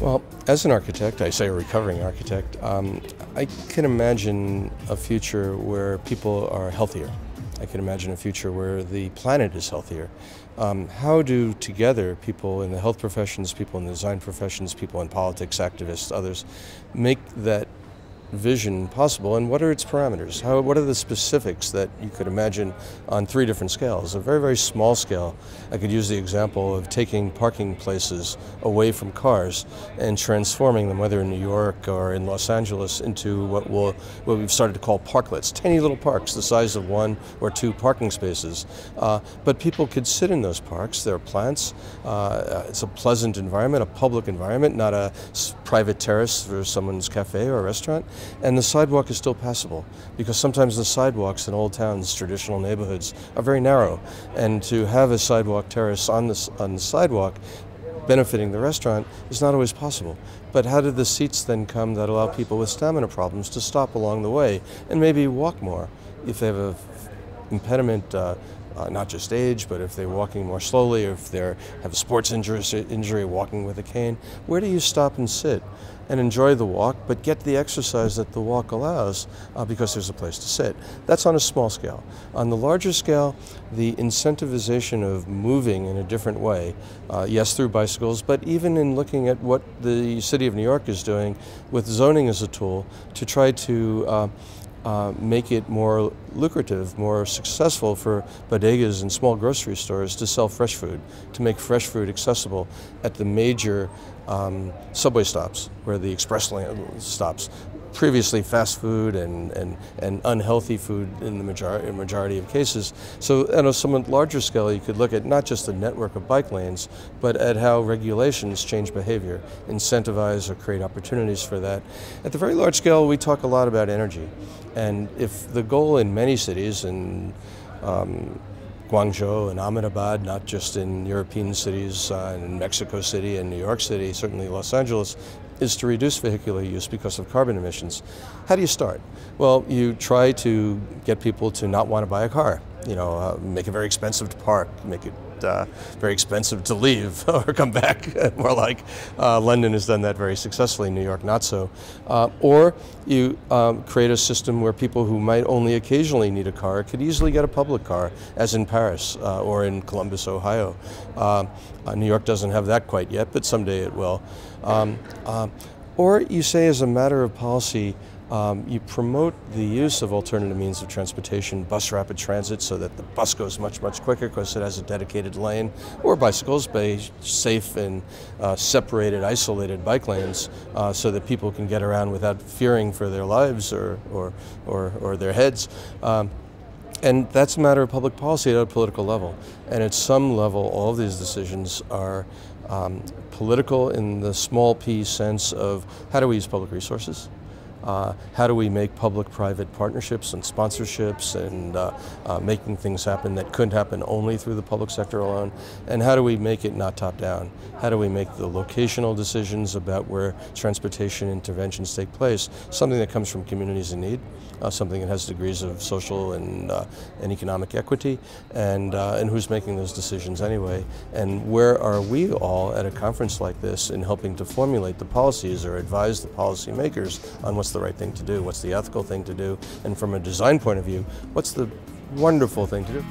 Well, as an architect, I say a recovering architect, I can imagine a future where people are healthier. I can imagine a future where the planet is healthier. How do together people in the health professions, people in the design professions, people in politics, activists, others, make that vision possible, and what are its parameters? What are the specifics that you could imagine on three different scales? A very, very small scale, I could use the example of taking parking places away from cars and transforming them, whether in New York or in Los Angeles, into what we've started to call parklets, tiny little parks the size of 1 or 2 parking spaces. But people could sit in those parks. There are plants. It's a pleasant environment, a public environment, not a private terrace for someone's cafe or restaurant. And the sidewalk is still passable, because sometimes the sidewalks in old towns, traditional neighborhoods, are very narrow. And to have a sidewalk terrace on the sidewalk benefiting the restaurant is not always possible. But how did the seats then come that allow people with stamina problems to stop along the way and maybe walk more if they have an impediment, not just age, but if they're walking more slowly, or if they have a sports injury walking with a cane? Where do you stop and sit and enjoy the walk, but get the exercise that the walk allows because there's a place to sit? That's on a small scale. On the larger scale, the incentivization of moving in a different way, yes, through bicycles, but even in looking at what the city of New York is doing with zoning as a tool to try to make it more lucrative, more successful for bodegas and small grocery stores to sell fresh food, to make fresh food accessible at the major subway stops, where the express lane stops. Previously fast food and unhealthy food in the majority of cases. So on a somewhat larger scale, you could look at not just the network of bike lanes, but at how regulations change behavior, incentivize or create opportunities for that. At the very large scale, we talk a lot about energy. And if the goal in many cities, in Guangzhou and Ahmedabad, not just in European cities, in Mexico City and New York City, certainly Los Angeles, is to reduce vehicular use because of carbon emissions. How do you start? Well, you try to get people to not want to buy a car. Make it very expensive to park, make it very expensive to leave or come back, more like London has done that very successfully, New York not so. Or you create a system where people who might only occasionally need a car could easily get a public car, as in Paris or in Columbus, Ohio. New York doesn't have that quite yet, but someday it will. Or you say, as a matter of policy, you promote the use of alternative means of transportation, bus rapid transit, so that the bus goes much, much quicker because it has a dedicated lane, or bicycles by safe and separated, isolated bike lanes, so that people can get around without fearing for their lives or their heads. And that's a matter of public policy at a political level. And at some level, all of these decisions are political in the small p sense of how do we use public resources? How do we make public-private partnerships and sponsorships and making things happen that couldn't happen only through the public sector alone? And how do we make it not top-down? How do we make the locational decisions about where transportation interventions take place something that comes from communities in need, something that has degrees of social and economic equity, and who's making those decisions anyway? And where are we all at a conference like this in helping to formulate the policies or advise the policymakers on what's the right thing to do, what's the ethical thing to do, and from a design point of view, what's the wonderful thing to do?